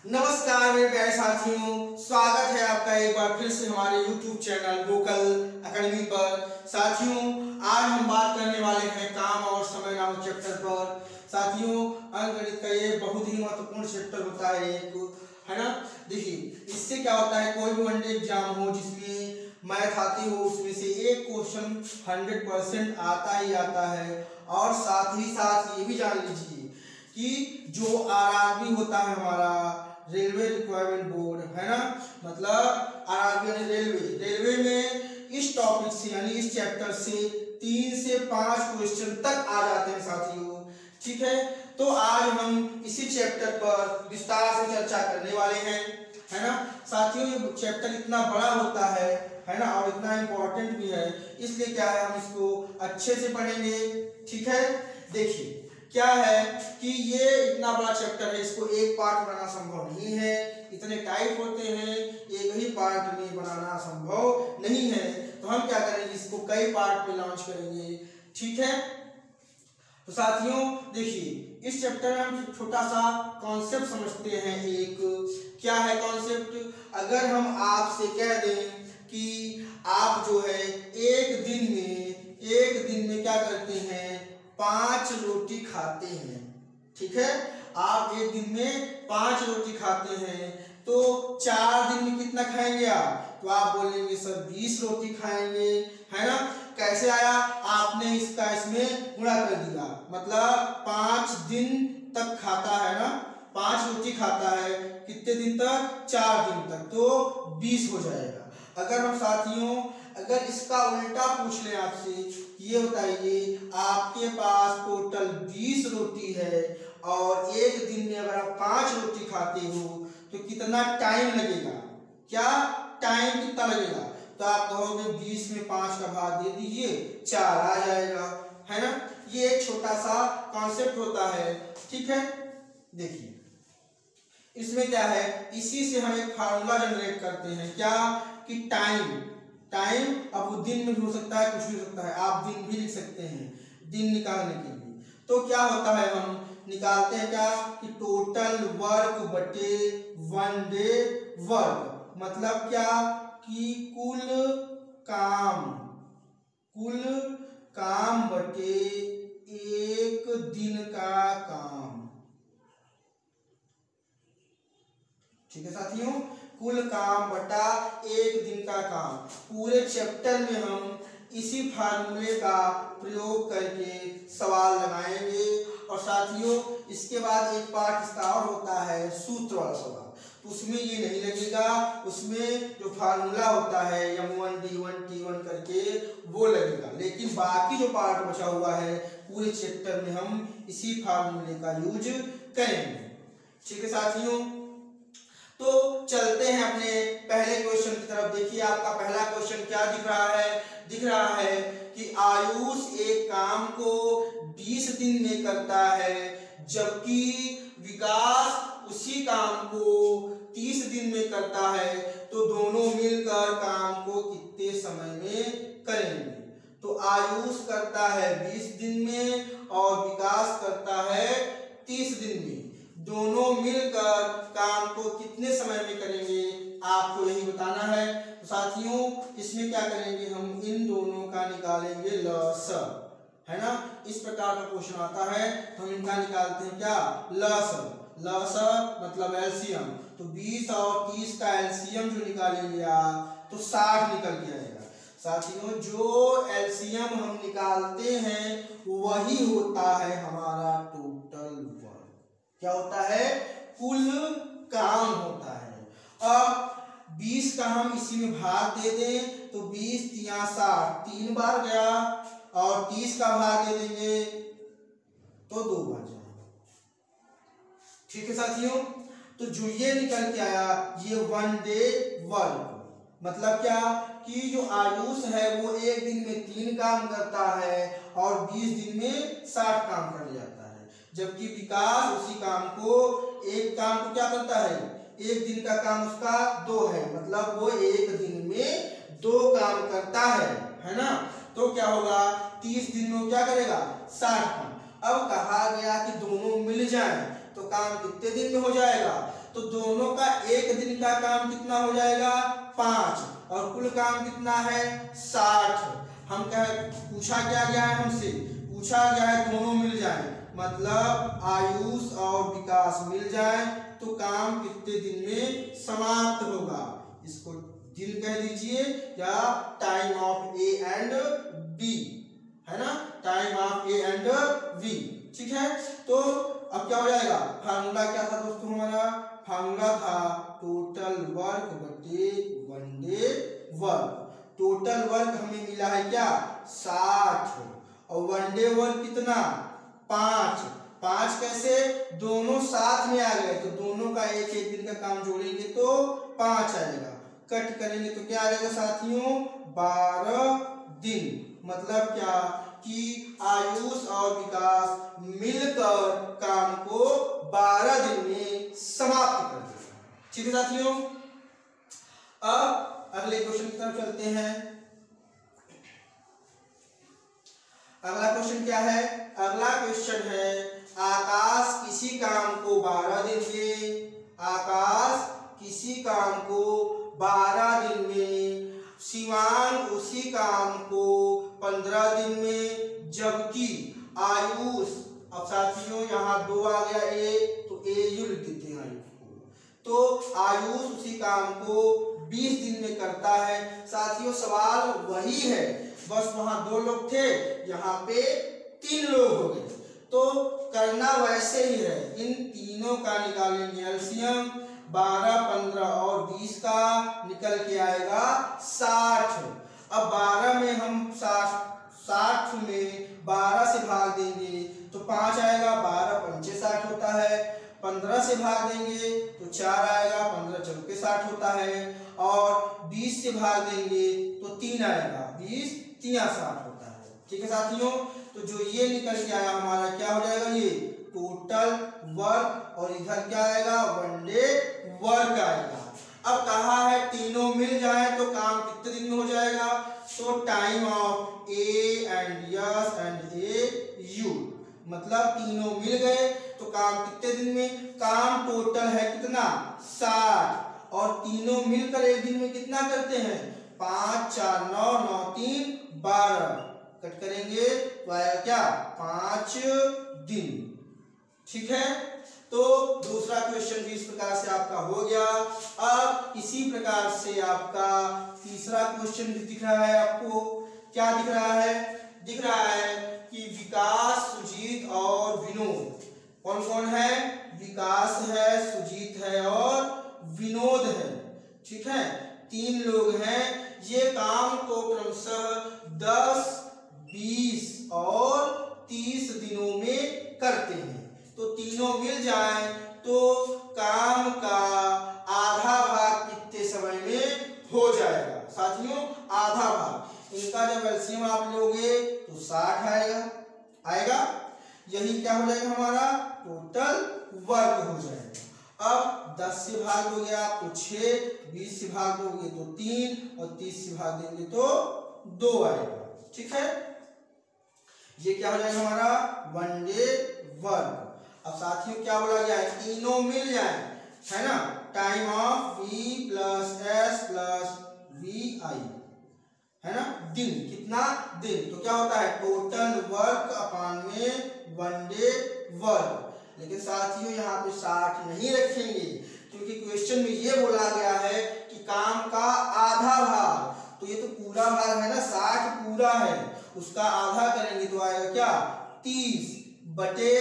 नमस्कार मेरे प्यारे साथियों, स्वागत है आपका एक बार फिर से हमारे YouTube चैनल वोकल एकेडमी पर। साथियों, आज हम बात करने वाले हैं काम और समय नामक चैप्टर पर। साथियों, अंकगणित का ये बहुत ही महत्वपूर्ण चैप्टर होता है एक, है ना। देखिए, इससे क्या होता है, कोई भी वनडे एग्जाम हो जिसमें मैथ आती हो, उसमें से एक क्वेश्चन 100% आता ही आता है। और साथ ही साथ ये भी जान लीजिए कि जो आरआरबी होता है हमारा, रेलवे रिक्वायरमेंट बोर्ड, है ना, मतलब आरआरबी यानी रेलवे में इस टॉपिक से यानी इस चैप्टर से 3 से 5 क्वेश्चन तक आ जाते हैं साथियों। ठीक है, तो आज हम इसी चैप्टर पर विस्तार से चर्चा करने वाले हैं, है ना। साथियों, ये चैप्टर इतना बड़ा होता है ना, और इतना इम्पोर्टेंट भी है, इसलिए क्या है, हम इसको अच्छे से पढ़ेंगे। ठीक है, देखिए क्या है कि ये इतना बड़ा चैप्टर है, इसको एक पार्ट बनाना संभव नहीं है। इतने टाइप होते हैं, एक ही पार्ट में बनाना संभव नहीं है। तो हम क्या करेंगे, इसको कई पार्ट में लॉन्च करेंगे। ठीक है, तो साथियों देखिए, इस चैप्टर में हम छोटा सा कॉन्सेप्ट समझते हैं। एक क्या है कॉन्सेप्ट, अगर हम आपसे कह दें कि आप जो है एक दिन में क्या करते हैं, 5 रोटी खाते हैं। ठीक है, आप एक दिन में 5 रोटी खाते हैं, तो 4 दिन में कितना खाएंगे आप, तो आप बोलेंगे सर 20 रोटी खाएंगे, है ना। कैसे आया, आपने इसका इसमें गुणा कर दिया, मतलब 5 दिन तक खाता है ना, 5 रोटी खाता है, कितने दिन तक, 4 दिन तक, तो 20 हो जाएगा। अगर हम साथियों अगर इसका उल्टा पूछ लें आपसे, ये बताइए आपके पास टोटल 20 रोटी है और एक दिन में अगर आप 5 रोटी खाते हो तो कितना टाइम लगेगा, क्या टाइम कितना लगेगा, तो आप कहोगे 20 में 5 का भाग दे दीजिए, 4 आ जाएगा, है ना। ये एक छोटा सा कॉन्सेप्ट होता है। ठीक है, देखिए इसमें क्या है, इसी से हम एक फार्मूला जनरेट करते हैं, क्या कि टाइम अब दिन में भी हो सकता है, कुछ भी हो सकता है, आप दिन भी लिख सकते हैं दिन निकालने के लिए। तो क्या होता है, हम निकालते हैं क्या कि टोटल वर्क बटे 1 डे वर्क, मतलब क्या कि कुल काम बटे एक दिन का काम। ठीक है साथियों, कुल काम बटा एक दिन का काम। पूरे चैप्टर में हम इसी फार्मूले का प्रयोग करके सवाल लगाएंगे। और साथियों इसके बाद एक पार्ट इसका और होता है सूत्र वाला सवाल, तो उसमें ये नहीं लगेगा, उसमें जो फार्मूला होता है M1 D1 T1 करके वो लगेगा। लेकिन बाकी जो पार्ट बचा हुआ है पूरे चैप्टर में हम इसी फार्मूले का यूज करेंगे। ठीक है साथियों, तो चलते हैं अपने पहले क्वेश्चन की तरफ। देखिए आपका पहला क्वेश्चन क्या दिख रहा है कि आयुष एक काम को 20 दिन में करता है, जबकि विकास उसी काम को 30 दिन में करता है, तो दोनों मिलकर काम को कितने समय में करेंगे। तो आयुष करता है 20 दिन में और विकास करता है 30 दिन में, दोनों मिलकर काम को कितने समय में करेंगे, आपको यही बताना है। तो साथियों इसमें क्या करेंगे, हम इन दोनों का निकालेंगे लसाअ, है ना। इस प्रकार का क्वेश्चन आता है, तो हम इनका निकालते हैं क्या, लसाअ मतलब एलसीएम। तो 20 और 30 का एलसीएम जो निकालेंगे आप, तो 60 निकल के आएगा। साथियों जो एलसीएम हम निकालते हैं वही होता है हमारा टोटल वर्क। क्या होता है, कुल काम होता है। अब 20 का हम इसी में भाग दे दें, तो 20 × 60 3 बार गया, और 30 का भाग दे देंगे तो 2 बार जाएगा। ठीक है साथियों, तो जो ये निकल के आया ये 1 डे वर्क, मतलब क्या कि जो आयुष है वो एक दिन में 3 काम करता है और 20 दिन में 60 काम कर जाता है, जबकि विकास उसी काम को एक काम को क्या करता है, एक दिन का काम उसका 2 है, मतलब वो एक दिन में 2 काम करता है ना। तो क्या होगा, 30 दिन में वो क्या करेगा, 60 काम। अब कहा गया कि दोनों मिल जाएं तो काम कितने दिन में हो जाएगा, तो दोनों का एक दिन का काम कितना हो जाएगा 5 और कुल काम कितना है 60। हम पूछा क्या गया है हमसे, पूछा गया है दोनों मिल जाए, मतलब आयुष और विकास मिल जाए तो काम कितने दिन में समाप्त होगा। इसको दिन कह दीजिए या time of A and B, है ना, time of A and B. ठीक है, तो अब क्या हो जाएगा, फार्मूला क्या था दोस्तों हमारा, फार्मूला था टोटल वर्क बटे one day work. Total work हमें मिला है क्या 60 और वन डे वर्क कितना 5। 5 कैसे, दोनों साथ में आ गए तो दोनों का एक एक दिन का काम जोड़ेंगे तो 5 आएगा, कट करेंगे तो क्या आ जाएगा साथियों 12 दिन। मतलब क्या कि आयुष और विकास मिलकर काम को 12 दिन में समाप्त कर देगा। ठीक है साथियों, अब अगले क्वेश्चन की तरफ चलते हैं। अगला क्वेश्चन क्या है, अगला क्वेश्चन है आकाश किसी काम को 12 दिन में, आकाश किसी काम को 12 दिन में, शिवांग उसी काम को 15 दिन में, जबकि आयुष, अब साथियों यहाँ 2 आ गया ए तो ए यू लिख देते हैं आयुष को, तो आयुष उसी काम को 20 दिन में करता है। साथियों सवाल वही है, बस वहां 2 लोग थे, यहाँ पे 3 लोग हो गए, तो करना वैसे ही है। इन तीनों का निकालेंगे एलसीएम, 12, 15 और 20 का निकल के आएगा 60। अब 12 में हम 60 में 12 से भाग देंगे तो 5 आएगा, 12 पंचे 60 होता है, 15 से भाग देंगे तो 4 आएगा, 15 चौके 60 होता है, और 20 से भाग देंगे तो 3 आएगा, 20 3 60 होता है। ठीक है साथियों, तो जो ये निकल के आया हमारा क्या हो जाएगा, ये टोटल वर्क, और इधर क्या आएगा वन डे वर्क आएगा। अब कहा है तीनों मिल जाए तो काम कितने दिन में हो जाएगा, तो time of A and yes and A you, मतलब तीनों मिल गए तो काम कितने दिन में, काम टोटल है कितना 60 और तीनों मिलकर एक दिन में कितना करते हैं 5 4 9 9 3 12, कट करेंगे तो आएगा क्या 5 दिन। ठीक है, तो दूसरा क्वेश्चन भी इस प्रकार से आपका हो गया। अब इसी प्रकार से आपका तीसरा क्वेश्चन भी दिख रहा है आपको, क्या दिख रहा है, दिख रहा है कि विकास, सुजीत और विनोद, कौन कौन है, विकास है, सुजीत है और विनोद है। ठीक है, 3 लोग हैं, ये काम को क्रमशः 10, 20 और 30 दिनों में करते हैं। तो तीनों मिल जाए तो काम का आधा भाग कितने समय में हो जाएगा साथियों, आधा भाग। इनका जब एलसीएम आप लोगे तो 60 आएगा, यही क्या हो जाएगा हमारा टोटल वर्क हो जाएगा। अब 10 से भाग दोगे आप तो 6, 20 से भाग दोगे तो 3 और 30 से भाग देंगे तो 2 आएगा। ठीक है, ये क्या हो जाएगा हमारा वन डे वर्क। अब साथियों क्या बोला गया है, तीनों मिल जाए, है ना, time of V plus S plus VI, है ना, दिन, कितना दिन, तो क्या होता है टोटल वर्क अपान में वन डे वर्क। लेकिन साथियों यहाँ पे 60 नहीं रखेंगे, क्योंकि क्वेश्चन में ये बोला गया है कि काम का आधा भाग, तो ये तो पूरा भाग है ना, 60 पूरा है, उसका आधा करेंगे तो आएगा क्या 30 बटे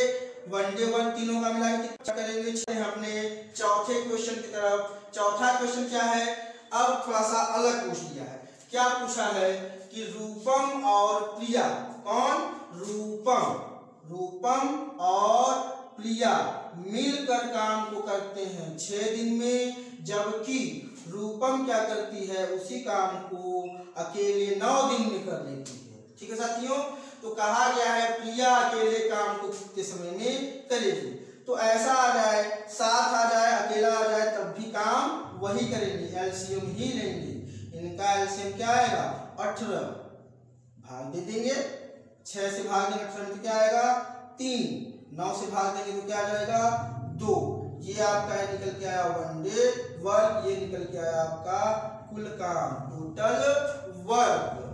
वन डे वर्क, तीनों का मिला के कितना करेंगे। अपने चौथे क्वेश्चन की तरफ, चौथा क्वेश्चन क्या है, अब थोड़ा सा अलग पूछ लिया है। क्या पूछा है कि रूपम और प्रिया, कौन, रूपम और प्रिया मिलकर काम को करते हैं 6 दिन में, जबकि रूपम क्या करती है, उसी काम को अकेले 9 दिन में कर लेती है। ठीक है साथियों, तो कहा गया है प्रिया अकेले काम को कितने समय में करेगी, तो ऐसा आ जाए, साथ आ जाए, अकेला आ जाए, तब भी काम वही करेंगे, एलसीएम ही लेंगे। इनका एलसीएम क्या आएगा 18, भाग दे देंगे, 6 से भाग देंगे 18 में तो क्या आएगा 3, 9 से भाग देंगे तो क्या आ जाएगा 2, ये आपका निकल के आया वन डे वर्क, ये निकल के आया आपका कुल काम टोटल वर्क।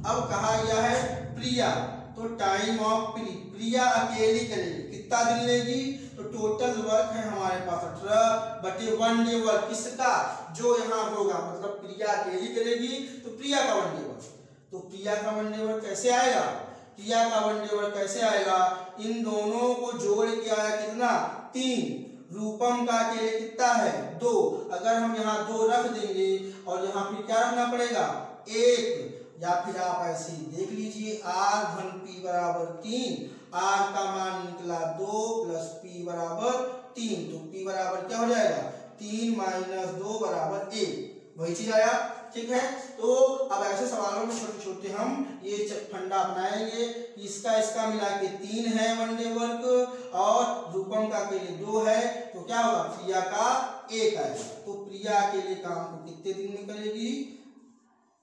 अब कहा गया है प्रिया, तो टाइम ऑफ प्रिया अकेली करेगी, कितना दिन लेगी, तो टोटल वर्क है हमारे पास 18 बटे वन डे वर्क किसका, जो यहाँ होगा, मतलब प्रिया अकेली करेगी तो प्रिया का वन डे वर्क। तो प्रिया का वन डे वर्क कैसे आएगा, प्रिया का वन डे वर्क कैसे आएगा, इन दोनों को जोड़ के आया कितना 3, रूपम का अकेले कितना है 2, अगर हम यहाँ 2 रख देंगे और यहाँ फिर क्या रखना पड़ेगा 1, या फिर आप ऐसे देख लीजिए r धन p बराबर 3, r का मान निकला 2 प्लस p बराबर 3, तो p बराबर क्या हो जाएगा 3 माइनस 2 बराबर 1, वही चीज आया। ठीक है, तो अब ऐसे सवालों में छोटे छोटे हम ये फंडा अपनाएंगे, इसका मिला के 3 है वन डे वर्क और रूपम का अकेले 2 है, तो क्या होगा प्रिया का 1 आएगा। तो प्रिया अकेले काम को कितने दिन में करेगी,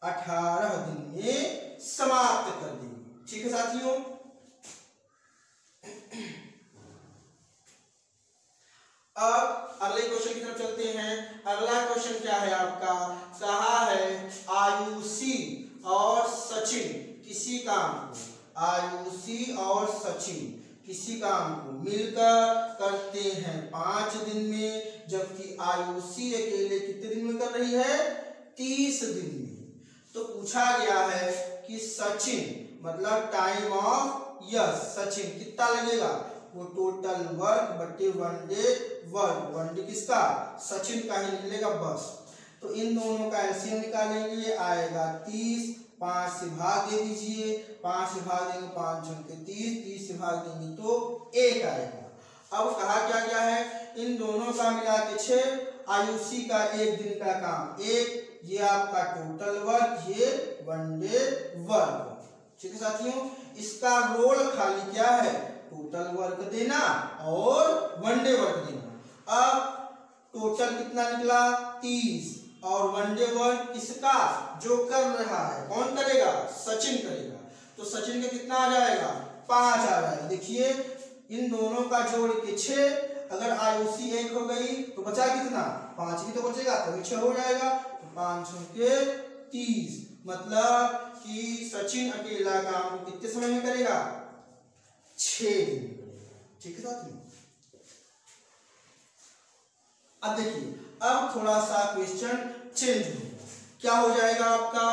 18 दिन में समाप्त कर देगी। ठीक है साथियों, अब अगले क्वेश्चन की तरफ चलते हैं। अगला क्वेश्चन क्या है आपका, कहा है आयुषी और सचिन किसी काम को, आयुषी और सचिन किसी काम को मिलकर करते हैं 5 दिन में, जबकि आयुषी अकेले कितने दिन में कर रही है 30 दिन में। तो पूछा गया है कि सचिन मतलब टाइम ऑफ यस, सचिन कितना लगेगा, वो टोटल वर्क बटे one day work, one day किसका सचिन का ही निकलेगा बस। तो इन दोनों का एलसीएम निकालेंगे, आएगा 30, 5 से भाग दे दीजिए, 5 से भाग देंगे 5 छक्के 30, 30 से भाग देंगे तो 1 आएगा। अब कहा क्या क्या है, इन दोनों का मिला के 6, आयुषी का 1 दिन का काम 1, ये आपका टोटल वर्क, ये वन डे वर्क। ठीक है साथियों, इसका रोल खाली क्या है, टोटल वर्क देना और वन डे वर्क देना। अब टोटल कितना निकला 30 और वन डे वर्क किसका, जो कर रहा है, कौन करेगा सचिन करेगा, तो सचिन का कितना आ जाएगा 5 आ जाएगा। देखिए इन दोनों का जोड़ के 6, अगर आयुषी 1 हो गई तो बचा कितना 5 भी तो बचेगा, तो 6 हो जाएगा, तो 5 छक्के 30, मतलब कि सचिन अकेला काम कितने समय में करेगा 6 दिन में करेगा। ठीक है साथियों, अब देखिए अब थोड़ा सा क्वेश्चन चेंज होगा, क्या हो जाएगा आपका,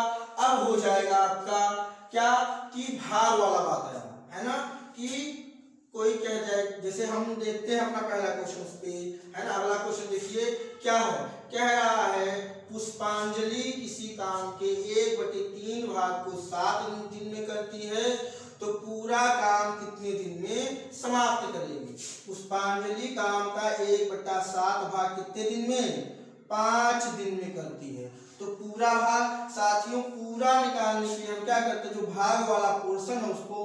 अब हो जाएगा आपका क्या कि भाग वाला बात है ना, कि कोई कह जाए, जैसे हम देखते हैं अपना पहला क्वेश्चन उस पे है ना। अगला क्वेश्चन देखिए क्या है, कह रहा है पुष्पांजलि किसी काम के 1/3 भाग को 7 दिन में करती है, तो पूरा काम कितने दिन में समाप्त करेगी। पुष्पांजलि काम का 1/7 भाग कितने दिन में 5 दिन में करती है, तो पूरा भाग साथियों पूरा निकालने के लिए हम क्या करते हैं, जो भाग वाला पोर्शन है उसको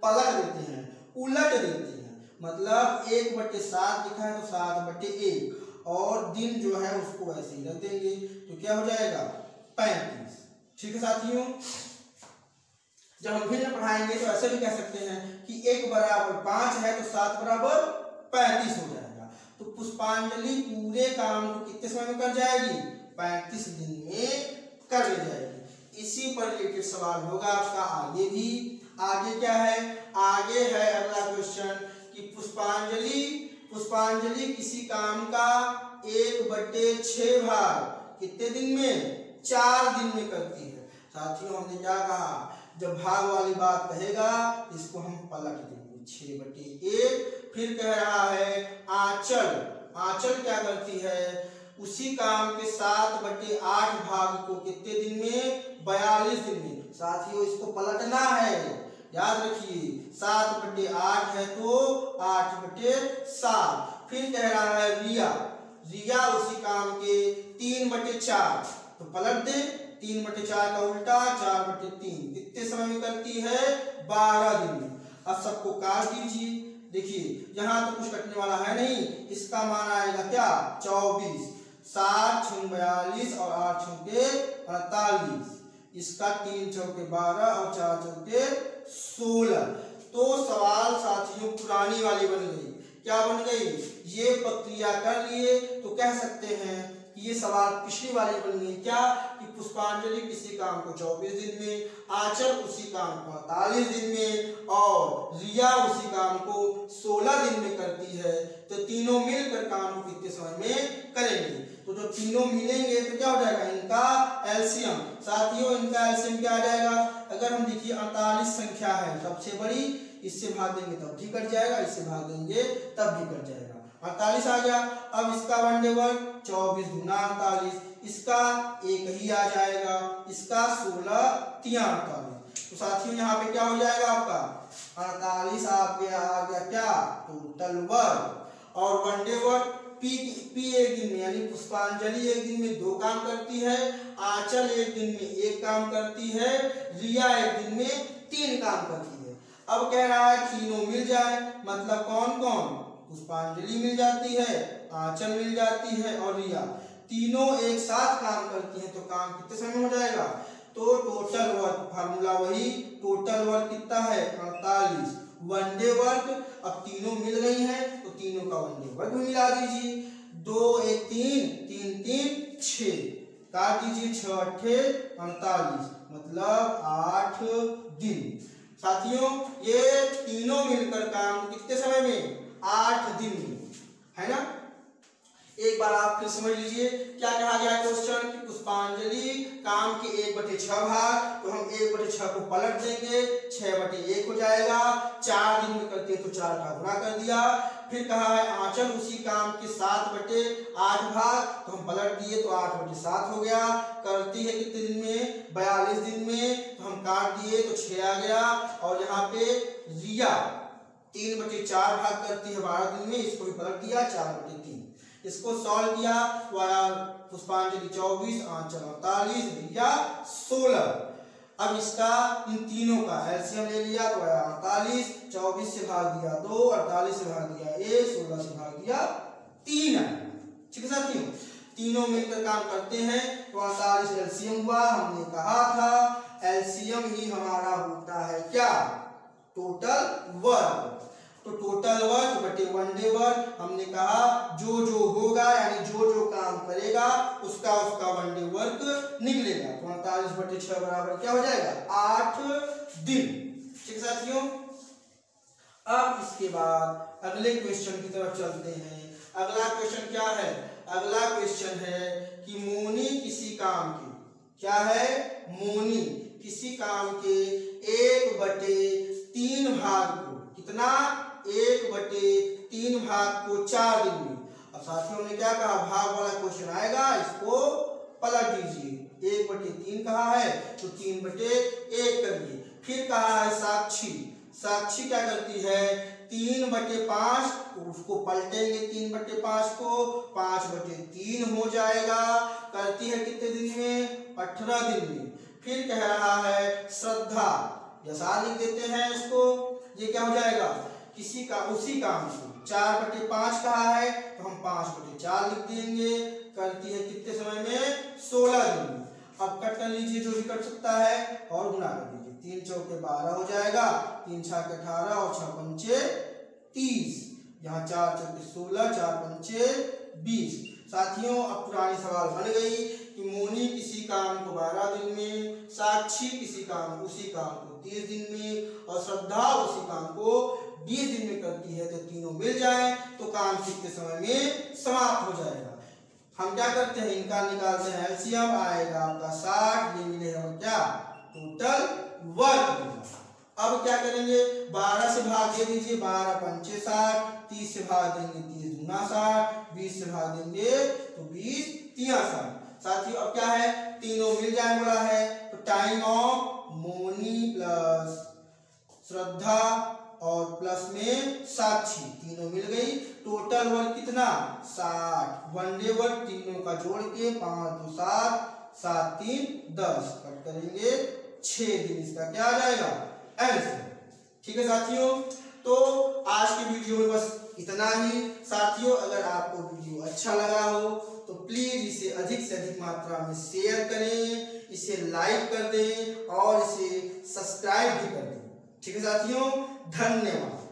पलट देते हैं, उलट देते हैं, मतलब 1/7 लिखा है तो 7/1 और दिन जो है उसको ऐसे ही रख देंगे, तो क्या हो जाएगा 35। ठीक है साथियों, जब हम भिन्न पढ़ाएंगे तो ऐसे भी कह सकते हैं कि 1 बराबर 5 है तो 7 बराबर 35 हो जाएगा। तो पुष्पांजलि पूरे काम को कितने समय में कर जाएगी 35 दिन में कर ले जाएगी। इसी पर रिलेटेड सवाल होगा आपका आगे भी। आगे क्या है, आगे है अगला क्वेश्चन कि पुष्पांजलि किसी काम का 1/6 भाग कितने दिन में 4 दिन में करती है। साथियों हमने क्या कहा, जब भाग वाली बात कहेगा इसको हम पलट देंगे 6/1। फिर कह रहा है आंचल क्या करती है, उसी काम के 7/8 भाग को कितने दिन में 42 दिन में। साथियों इसको पलटना है, याद रखिए 7/8 है तो 8/7। फिर कह रहा है रिया उसी काम के 3/4, तो पलट दे 3/4 का उल्टा 4/3 कितने समय में करती है 12 दिन में। अब सबको काट दीजिए, देखिए यहाँ तो कुछ कटने वाला है नहीं, इसका मान आएगा क्या 24, 7 × 42 और 8 × 48, इसका 3 × 12 और 4 × 16। तो सवाल साथियों पुरानी वाली बन गई, क्या बन गई, ये प्रक्रिया कर लिए तो कह सकते हैं कि ये सवाल पिछली वाली बन गई क्या कि पुष्पांजलि किसी काम को 24 दिन में, आंचल उसी काम को 48 दिन में और रिया उसी काम को 16 दिन में करती है। तो तीनों मिलकर काम को कितने समय में करेंगे। तो जो तीनों मिलेंगे तो क्या हो जाएगा, इनका एलसीएम। साथियों इनका एलसीएम क्या आ जाएगा, अगर हम देखिए 48 संख्या है सबसे बड़ी, इससे भाग देंगे तब भी कट जाएगा, इससे भाग देंगे तब भी कट जाएगा, 48 आ गया। अब इसका वन डे वर्क 24 गुना 48, इसका एक ही आ जाएगा, इसका 16 3 48। तो साथियों यहाँ पे क्या हो जाएगा आपका 48 आ गया क्या टोटल वर्क। और वन डे वर्क पी एक दिन में यानी पुष्पांजलि एक दिन में 2 काम करती है, आंचल एक दिन में 1 काम करती है, रिया एक दिन में 3 काम करती है। अब कह रहा है तीनों मिल जाए, मतलब कौन कौन, पुष्पांजलि मिल जाती है, आंचल मिल जाती है और रिया, तीनों एक साथ काम करती हैं तो काम कितने समय में हो जाएगा। तो टोटल वर्क फार्मूला वही, टोटल वर्क कितना है 48, वन डे वर्क अब तीनों मिल गई हैं तो तीनों का वन डे वर्क भी मिला दीजिए, 2 1 3 3 3 6 काट दीजिए, 6 8 48 मतलब 8 दिन। साथियों ये तीनों मिलकर काम कितने समय में, 8 दिन में, है ना। एक बार आप फिर समझ लीजिए क्या कहा गया क्वेश्चन कि पुष्पांजलि काम के 1/6 भाग, तो हम 1/6 को पलट देंगे, 6/1 हो जाएगा, 4 दिन में करते हैं तो 4 का गुणा कर दिया। फिर कहा है आंचल उसी काम के 7/8 भाग, तो हम पलट दिए तो 8/7 हो गया, करती है कितने दिन में 42 दिन में, तो हम काट दिए तो 6 आ गया। और यहाँ पे रिया 3/4 भाग करती है 12 दिन में, इसको भी पलट दिया 4/3, इसको सॉल्व किया तो आया पुष्पांजलि 24, आंचल 48, रिया 16। अब इसका इन तीनों का एलसीएम ले लिया तो आया 48, 24 से भाग दिया 2, 48 से भाग दिया 1, 16 से भाग दिया 3 है। ठीक है साथियों, तीनों मिलकर काम करते हैं तो 48 एलसीएम हुआ। हमने कहा था एलसीएम ही हमारा होता है क्या टोटल वर्क। तो टोटल वर्क बटे वन डे वर्क, हमने कहा जो जो होगा यानी जो जो काम करेगा उसका वन डे वर्क निकलेगा। तो 48/6 बराबर क्या हो जाएगा 8 दिन। ठीक साथियों, अब इसके बाद अगले क्वेश्चन की तरफ चलते हैं। अगला क्वेश्चन क्या है, अगला क्वेश्चन है कि मोनी किसी काम के, क्या है मोनी किसी काम के 1/3 भाग को, कितना 1/3 भाग को 4 दिन में। अब साथियों ने क्या कहा भाग वाला क्वेश्चन आएगा, इसको पलट दीजिए, 1/3 कहा है तो 3/1 करिए। फिर कहा है साक्षी, साक्षी क्या करती है 3/5, तो उसको पलटेंगे 3/5 को, 5/3 हो जाएगा, करती है कितने दिन में 18 दिन में। फिर कह रहा है श्रद्धा, जैसा लिख देते हैं इसको, ये क्या हो जाएगा किसी का उसी काम को 4/5 कहा है तो हम 5/4 लिख देंगे, करती है कितने समय में 16 दिन में। अब कट कर लीजिए जो भी कट सकता है और गुणा कर दीजिए, 3 चौके 12 हो जाएगा, 3 छाके 18 और 6 पंचे 30, यहाँ 4 चौके 16, 4 पंचे 20। साथियों अब पुरानी सवाल बन गई कि मोनी किसी काम को 12 दिन में, साक्षी किसी काम उसी काम को 30 दिन में और श्रद्धा उसी काम को 20 दिन में करती है। तो तीनों मिल जाए तो काम कितने समय में समाप्त हो जाएगा। हम क्या करते हैं इनका निकालते हैं एलसीएम, आएगा आपका 60, ये मिलेगा क्या टोटल वर्क। अब क्या करेंगे 12 से भाग दे दीजिए, 12 पंचे 60, 30 से भाग देंगे 30 गुना 60, 20 से भाग देंगे तो 20 3 60। साथियों अब क्या है तीनों मिल जाए बोला है, तो टाइम ऑफ मोनी प्लस श्रद्धा और प्लस में साक्षी तीनों मिल गई, टोटल वर्क कितना 60, वन डे वर्क तीनों का जोड़ के 5 2 7, 7 3 10, कट करेंगे 6 दिन, इसका क्या आ जाएगा एलसीएम। ठीक है साथियों, तो आज की वीडियो में बस इतना ही। साथियों अगर आपको वीडियो अच्छा लगा हो तो प्लीज इसे अधिक से अधिक मात्रा में शेयर करें, इसे लाइक कर दें और इसे सब्सक्राइब भी कर दें। ठीक है साथियों, धन्यवाद।